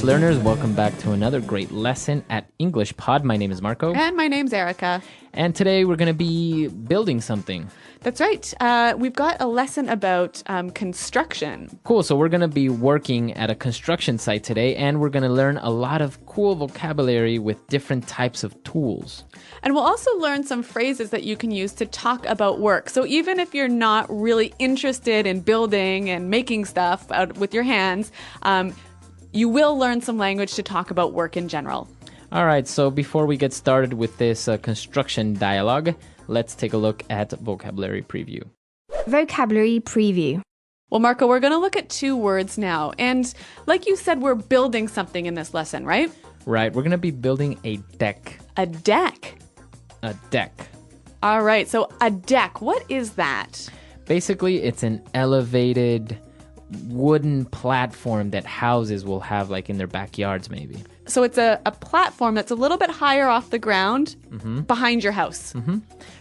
Learners, welcome back to another great lesson at English Pod. My name is Marco. And my name's Erica. And today we're going to be building something. That's right. We've got a lesson about construction. Cool. So we're going to be working at a construction site today, and we're going to learn a lot of cool vocabulary with different types of tools. And we'll also learn some phrases that you can use to talk about work. So even if you're not really interested in building and making stuff out with your hands, you will learn some language to talk about work in general. All right, so before we get started with this construction dialogue, let's take a look at vocabulary preview. Vocabulary preview. Well, Marco, we're going to look at two words now. And like you said, we're building something in this lesson, right? Right, we're going to be building a deck. A deck. A deck. All right, so a deck, what is that? Basically, it's an elevated wooden platform that houses will have like in their backyards maybe. So it's a platform that's a little bit higher off the ground behind your house.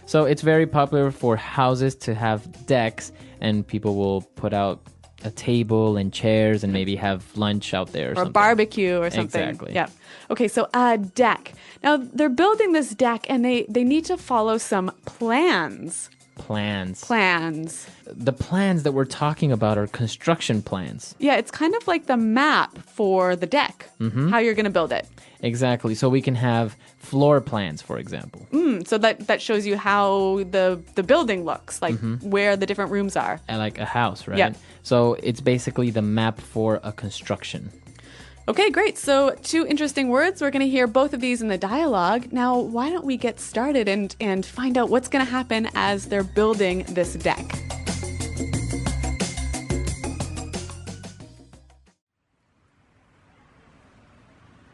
So it's very popular for houses to have decks, and people will put out a table and chairs and maybe have lunch out there or something. A barbecue or something. Exactly. Yeah. Okay, so a deck. Now they're building this deck and they need to follow some plans. Plans. The plans that we're talking about are construction plans. Yeah, it's kind of like the map for the deck, how you're going to build it. Exactly. So we can have floor plans, for example. So that shows you how the building looks, like where the different rooms are. And like a house, right? Yeah. So it's basically the map for a construction. Okay, great. So two interesting words. We're going to hear both of these in the dialogue. Now, why don't we get started and find out what's going to happen as they're building this deck?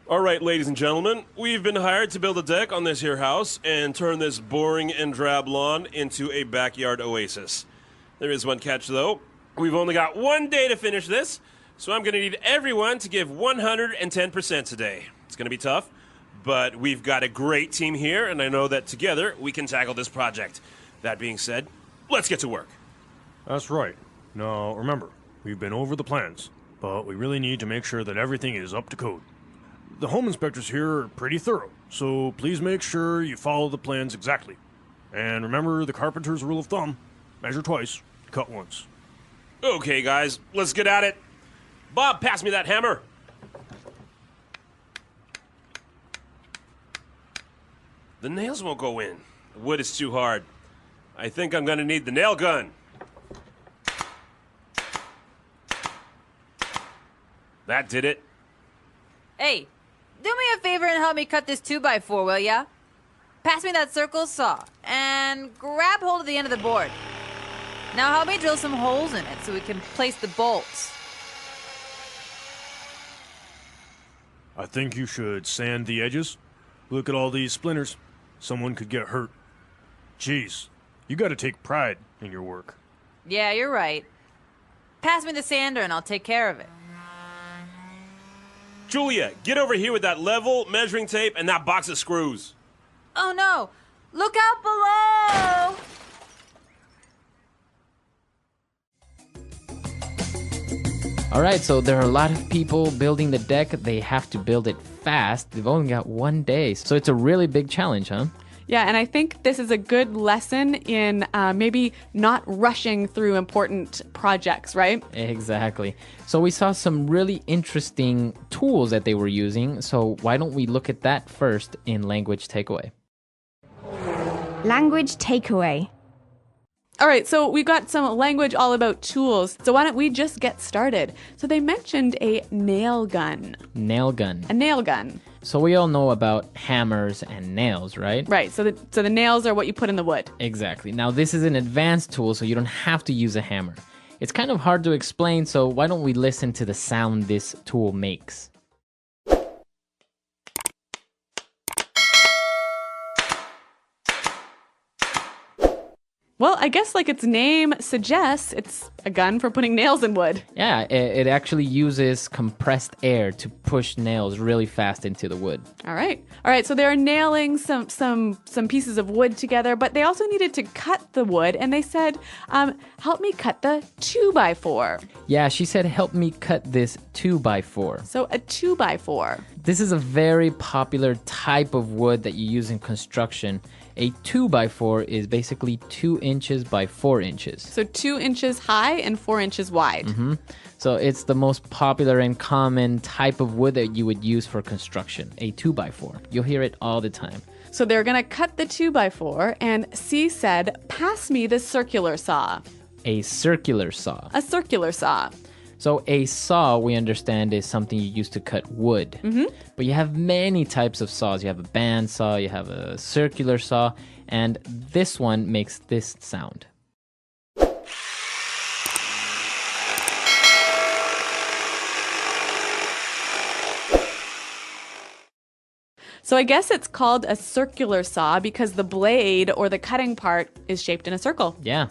All right, ladies and gentlemen, we've been hired to build a deck on this here house and turn this boring and drab lawn into a backyard oasis. There is one catch, though. We've only got one day to finish this, so I'm going to need everyone to give 110% today. It's going to be tough, but we've got a great team here, and I know that together we can tackle this project. That being said, let's get to work. That's right. Now, remember, we've been over the plans, but we really need to make sure that everything is up to code. The home inspectors here are pretty thorough, so please make sure you follow the plans exactly. And remember the carpenter's rule of thumb: measure twice, cut once. Okay, guys, let's get at it. Bob, pass me that hammer. The nails won't go in. The wood is too hard. I think I'm going to need the nail gun. That did it. Hey, do me a favor and help me cut this 2x4, will ya? Pass me that circle saw and grab hold of the end of the board. Now help me drill some holes in it so we can place the bolts. I think you should sand the edges. Look at all these splinters. Someone could get hurt. Jeez, you gotta take pride in your work. Yeah, you're right. Pass me the sander and I'll take care of it. Julia, get over here with that level, measuring tape, and that box of screws. Oh no! Look out below! All right, so there are a lot of people building the deck. They have to build it fast. They've only got one day, so it's a really big challenge, huh? Yeah, and I think this is a good lesson in maybe not rushing through important projects, right? Exactly. So we saw some really interesting tools that they were using. So why don't we look at that first in language takeaway? Language takeaway. All right, so we've got some language all about tools. So why don't we just get started? So they mentioned a nail gun. Nail gun. A nail gun. So we all know about hammers and nails, right? Right, so the nails are what you put in the wood. Exactly. Now this is an advanced tool, so you don't have to use a hammer. It's kind of hard to explain, so why don't we listen to the sound this tool makes? Well, I guess like its name suggests, it's a gun for putting nails in wood. Yeah, it actually uses compressed air to push nails really fast into the wood. All right. So they're nailing some pieces of wood together, but they also needed to cut the wood, and they said, help me cut the 2x4. Yeah, she said, help me cut this 2x4. So a 2x4. This is a very popular type of wood that you use in construction. A 2x4 is basically 2 inches by 4 inches. So 2 inches high and 4 inches wide. So it's the most popular and common type of wood that you would use for construction, a 2x4. You'll hear it all the time. So they're going to cut the 2x4, and C said, pass me the circular saw. A circular saw. A circular saw. So a saw, we understand, is something you use to cut wood. But you have many types of saws. You have a band saw, you have a circular saw, and this one makes this sound. So I guess it's called a circular saw because the blade or the cutting part is shaped in a circle. Yeah,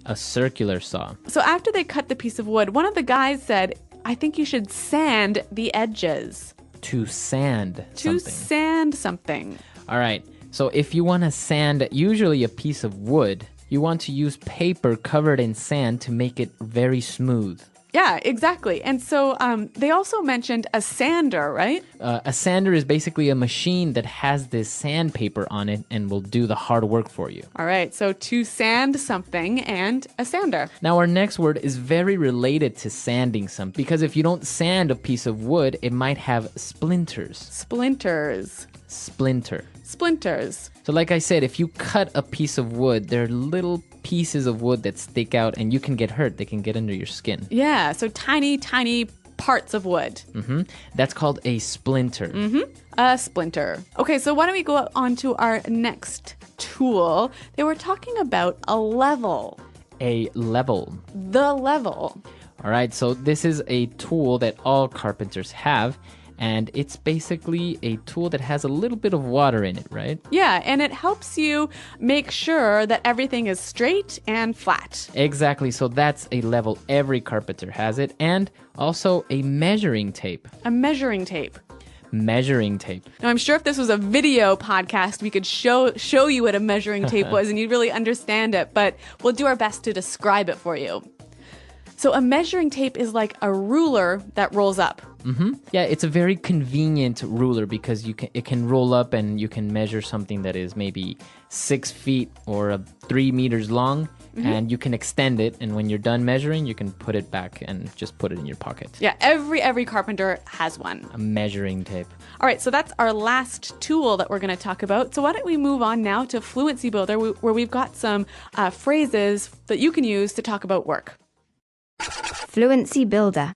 a circular saw. So after they cut the piece of wood, one of the guys said, I think you should sand the edges. To sand To something. sand something. All right, so if you want to sand usually a piece of wood, you want to use paper covered in sand to make it very smooth. Yeah, exactly. And so they also mentioned a sander, right? A sander is basically a machine that has this sandpaper on it and will do the hard work for you. All right, so to sand something and a sander. Now, our next word is very related to sanding something, because if you don't sand a piece of wood, it might have splinters. Splinters. Splinter. Splinters. So like I said, if you cut a piece of wood, there are little pieces of wood that stick out and you can get hurt. They can get under your skin. Yeah, so tiny, tiny parts of wood. That's called a splinter. A splinter. Okay, so why don't we go on to our next tool? They were talking about a level. A level. The level. All right, so this is a tool that all carpenters have, and it's basically a tool that has a little bit of water in it, right? Yeah, and it helps you make sure that everything is straight and flat. Exactly, so that's a level. Every carpenter has it, and also a measuring tape. A measuring tape. Measuring tape. Now, I'm sure if this was a video podcast, we could show you what a measuring tape was and you'd really understand it, but we'll do our best to describe it for you. So a measuring tape is like a ruler that rolls up. Yeah, it's a very convenient ruler because it can roll up and you can measure something that is maybe 6 feet or 3 meters long, and you can extend it, and when you're done measuring, you can put it back and just put it in your pocket. Yeah, every carpenter has one. A measuring tape. All right, so that's our last tool that we're going to talk about. So why don't we move on now to Fluency Builder, where we've got some phrases that you can use to talk about work. Fluency Builder.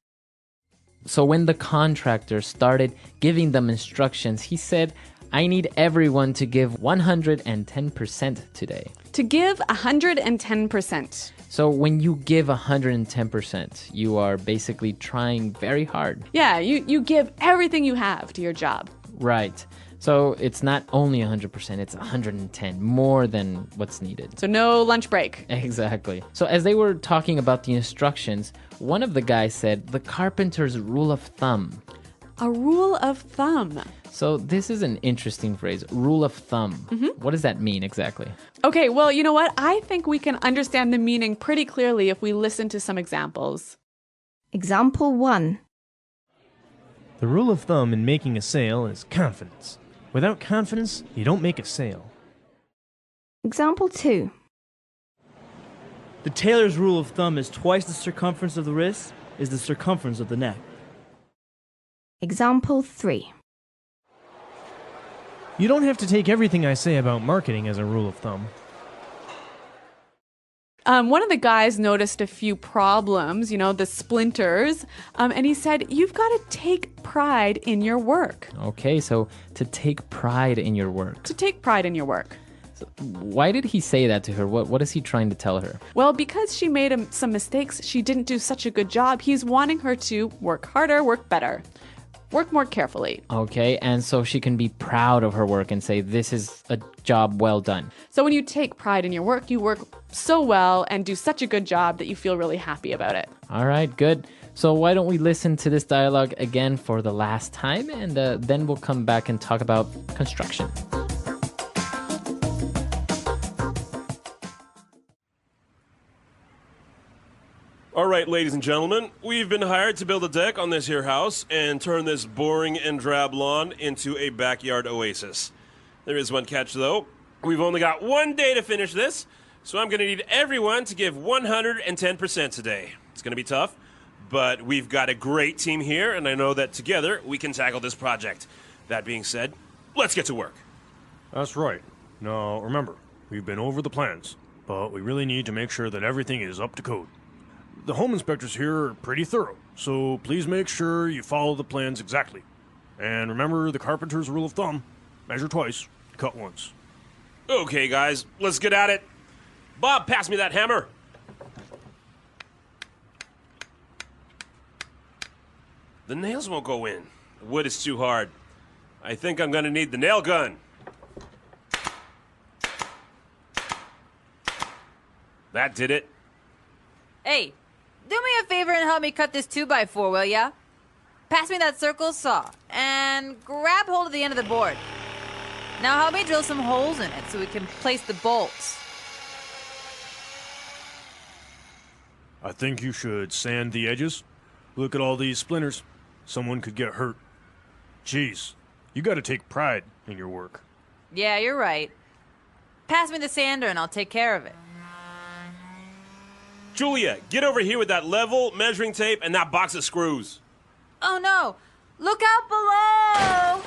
So when the contractor started giving them instructions, he said, I need everyone to give 110% today. To give 110%. So when you give 110%, you are basically trying very hard. Yeah, you give everything you have to your job. Right. So it's not only 100%, it's 110, more than what's needed. So no lunch break. Exactly. So as they were talking about the instructions, one of the guys said, the carpenter's rule of thumb. A rule of thumb. So this is an interesting phrase, rule of thumb. What does that mean exactly? Okay, well, you know what? I think we can understand the meaning pretty clearly if we listen to some examples. Example 1. The rule of thumb in making a sale is confidence. Without confidence, you don't make a sale. Example 2. The tailor's rule of thumb is twice the circumference of the wrist is the circumference of the neck. Example 3. You don't have to take everything I say about marketing as a rule of thumb. One of the guys noticed a few problems, the splinters, and he said, you've got to take pride in your work. Okay, so to take pride in your work. To take pride in your work. So why did he say that to her? What is he trying to tell her? Well, because she made some mistakes, she didn't do such a good job. He's wanting her to work harder, work better. work more carefully. Okay, and so she can be proud of her work and say, this is a job well done. So when you take pride in your work, you work so well and do such a good job that you feel really happy about it. All right, good. So why don't we listen to this dialogue again for the last time, and then we'll come back and talk about construction. All right, ladies and gentlemen, we've been hired to build a deck on this here house and turn this boring and drab lawn into a backyard oasis. There is one catch, though. We've only got 1 day to finish this, so I'm going to need everyone to give 110% today. It's going to be tough, but we've got a great team here, and I know that together we can tackle this project. That being said, let's get to work. That's right. Now, remember, we've been over the plans, but we really need to make sure that everything is up to code. The home inspectors here are pretty thorough, so please make sure you follow the plans exactly. And remember the carpenter's rule of thumb: measure twice, cut once. Okay, guys, let's get at it. Bob, pass me that hammer. The nails won't go in. The wood is too hard. I think I'm going to need the nail gun. That did it. Hey, do me a favor and help me cut this 2x4, will ya? Pass me that circle saw and grab hold of the end of the board. Now help me drill some holes in it so we can place the bolts. I think you should sand the edges. Look at all these splinters. Someone could get hurt. Jeez, you gotta take pride in your work. Yeah, you're right. Pass me the sander and I'll take care of it. Julia, get over here with that level, measuring tape, and that box of screws. Oh no! Look out below!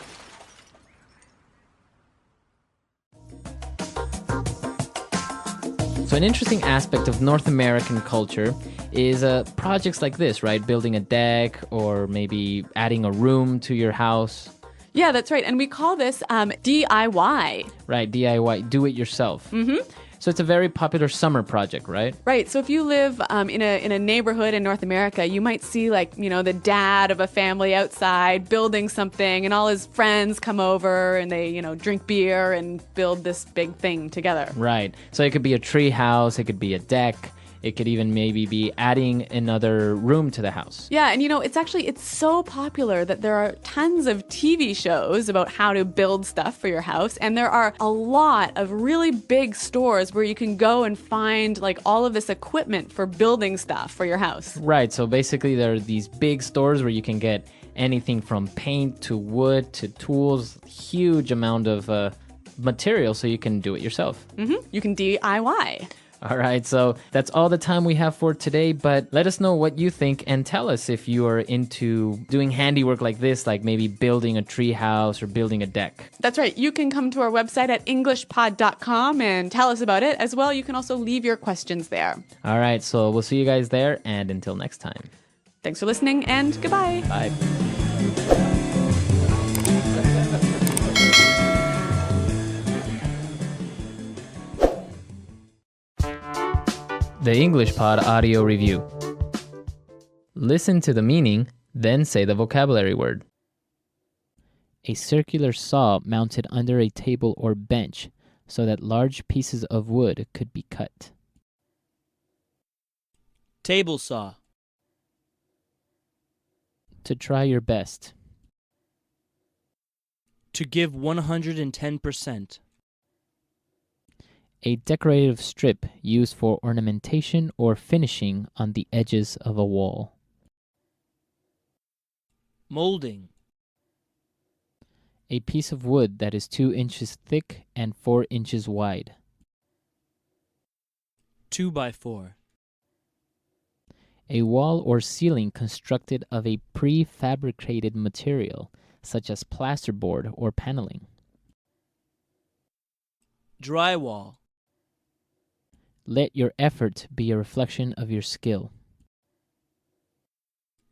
So an interesting aspect of North American culture is projects like this, right? Building a deck or maybe adding a room to your house. Yeah, that's right. And we call this DIY. Right, DIY, do it yourself. Mm-hmm. So it's a very popular summer project, right? Right. So if you live in a neighborhood in North America, you might see the dad of a family outside building something, and all his friends come over and they drink beer and build this big thing together. Right. So it could be a tree house, it could be a deck. It could even maybe be adding another room to the house. Yeah, and it's so popular that there are tons of TV shows about how to build stuff for your house, and there are a lot of really big stores where you can go and find all of this equipment for building stuff for your house. Right, so basically there are these big stores where you can get anything from paint to wood to tools, huge amount of material, so you can do it yourself. Mm-hmm. You can DIY. All right, so that's all the time we have for today, but let us know what you think and tell us if you are into doing handiwork like this, like maybe building a tree house or building a deck. That's right. You can come to our website at englishpod.com and tell us about it. As well, you can also leave your questions there. All right, so we'll see you guys there, and until next time. Thanks for listening, and goodbye. Bye. The English Pod Audio Review. Listen to the meaning, then say the vocabulary word. A circular saw mounted under a table or bench so that large pieces of wood could be cut. Table saw. To try your best. To give 110%. A decorative strip used for ornamentation or finishing on the edges of a wall. Molding. A piece of wood that is 2 inches thick and 4 inches wide. 2x4. A wall or ceiling constructed of a prefabricated material, such as plasterboard or paneling. Drywall. Let your effort be a reflection of your skill.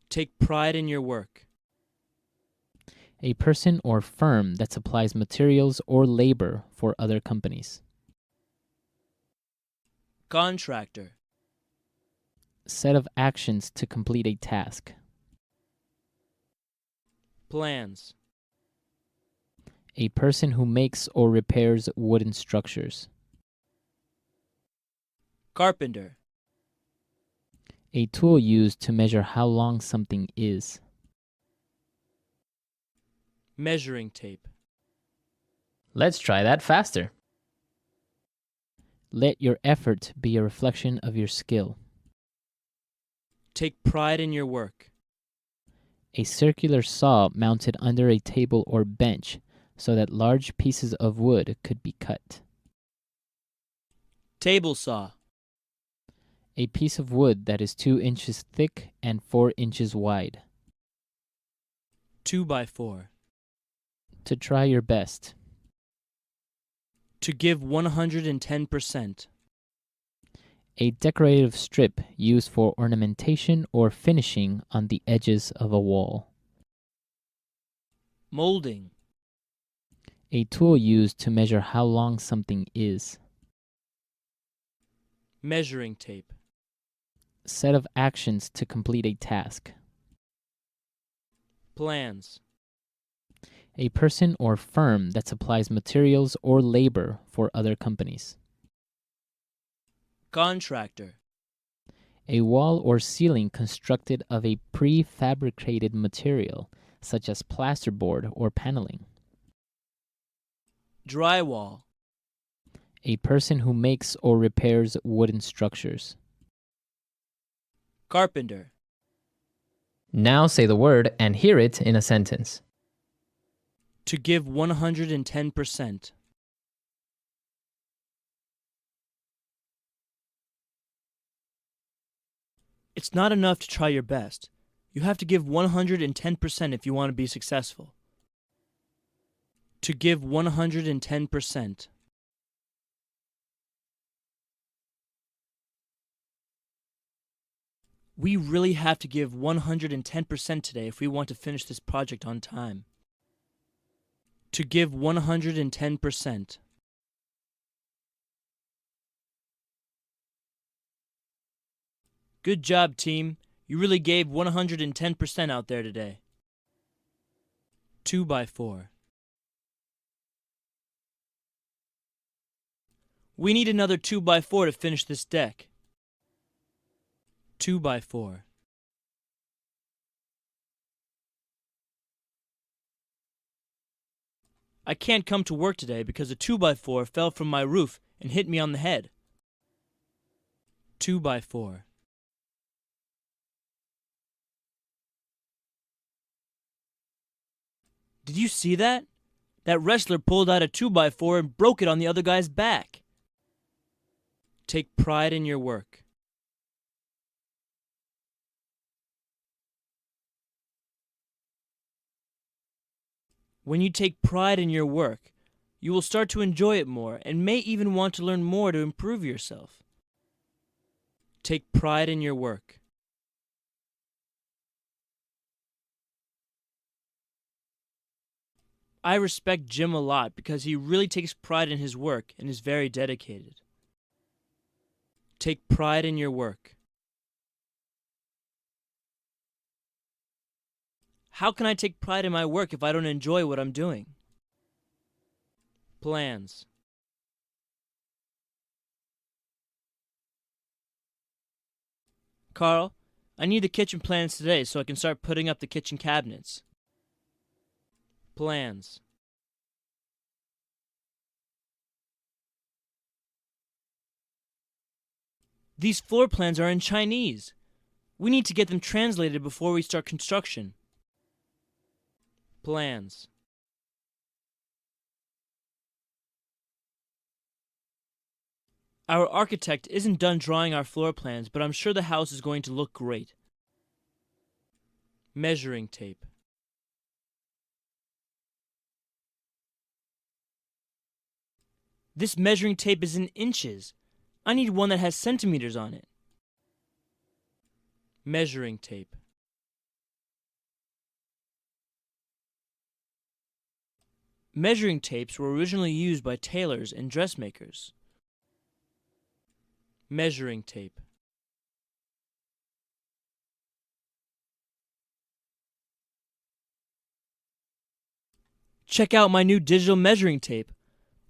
Take pride in your work. A person or firm that supplies materials or labor for other companies. Contractor. Set of actions to complete a task. Plans. A person who makes or repairs wooden structures. Carpenter. A tool used to measure how long something is. Measuring tape. Let's try that faster. Let your effort be a reflection of your skill. Take pride in your work. A circular saw mounted under a table or bench so that large pieces of wood could be cut. Table saw. A piece of wood that is 2 inches thick and 4 inches wide. 2x4. To try your best. To give 110%. A decorative strip used for ornamentation or finishing on the edges of a wall. Molding. A tool used to measure how long something is. Measuring tape. Set of actions to complete a task. Plans. A person or firm that supplies materials or labor for other companies. Contractor. A wall or ceiling constructed of a prefabricated material, such as plasterboard or paneling. Drywall. A person who makes or repairs wooden structures. Carpenter. Now say the word and hear it in a sentence. To give 110%. It's not enough to try your best. You have to give 110% if you want to be successful. To give 110%. We really have to give 110% today if we want to finish this project on time. To give 110%. Good job, team. You really gave 110% out there today. 2x4. We need another 2x4 to finish this deck. 2x4. I can't come to work today because a 2x4 fell from my roof and hit me on the head. 2x4. Did you see that? That wrestler pulled out a 2x4 and broke it on the other guy's back. Take pride in your work. When you take pride in your work, you will start to enjoy it more and may even want to learn more to improve yourself. Take pride in your work. I respect Jim a lot because he really takes pride in his work and is very dedicated. Take pride in your work. How can I take pride in my work if I don't enjoy what I'm doing? Plans. Carl, I need the kitchen plans today so I can start putting up the kitchen cabinets. Plans. These floor plans are in Chinese. We need to get them translated before we start construction. Plans. Our architect isn't done drawing our floor plans, but I'm sure the house is going to look great. Measuring tape. This measuring tape is in inches. I need one that has centimeters on it. Measuring tape. Measuring tapes were originally used by tailors and dressmakers. Measuring tape. Check out my new digital measuring tape.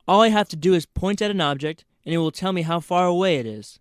All I have to do is point at an object, and it will tell me how far away it is.